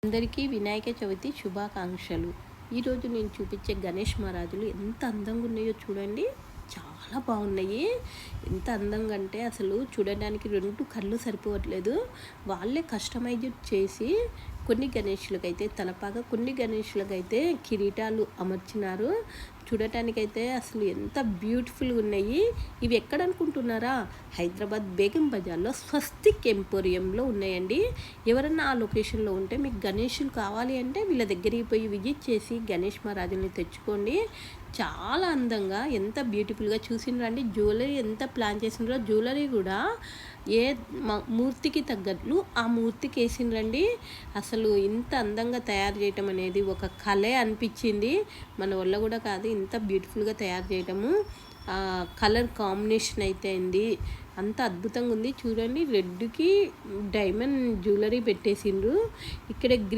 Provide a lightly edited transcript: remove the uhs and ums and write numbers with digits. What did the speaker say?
అందరికీ వినాయక చవితి శుభాకాంక్షలు. ఈరోజు నేను చూపించే గణేష్ మహారాజులు ఎంత అందంగా ఉన్నాయో చూడండి. చాలా బాగున్నాయి. ఎంత అందంగా అంటే అసలు చూడడానికి రెండు కళ్ళు సరిపోవట్లేదు. వాళ్ళే కస్టమైజ్ చేసి కొన్ని గణేషులకైతే తలపాగా, కొన్ని గణేషులకైతే కిరీటాలు అమర్చినారు. చూడటానికైతే అసలు ఎంత బ్యూటిఫుల్గా ఉన్నాయి. ఇవి ఎక్కడ అనుకుంటున్నారా? హైదరాబాద్ బేగం బజార్లో స్వస్తిక్ ఎంపోరియంలో ఉన్నాయండి. ఎవరన్నా ఆ లొకేషన్లో ఉంటే మీకు గణేషులు కావాలి అంటే వీళ్ళ దగ్గరికి పోయి విజిట్ చేసి గణేష్ మహారాజుని తెచ్చుకోండి. చాలా అందంగా ఎంత బ్యూటిఫుల్గా చూసినరండి. జ్యువెలరీ ఎంత ప్లాన్ చేసినారో, జ్యువెలరీ కూడా ఏ మూర్తికి తగ్గట్లు ఆ మూర్తికి వేసినరండి. అసలు ఇంత అందంగా తయారు చేయటం అనేది ఒక కళే అనిపించింది. మన వల్ల కూడా కాదు ఇంత బ్యూటిఫుల్గా తయారు చేయటము. కలర్ కాంబినేషన్ అయితే అయింది అంత అద్భుతంగా ఉంది. చూడండి, రెడ్కి డైమండ్ జ్యువెలరీ పెట్టేసిండ్రు. ఇక్కడ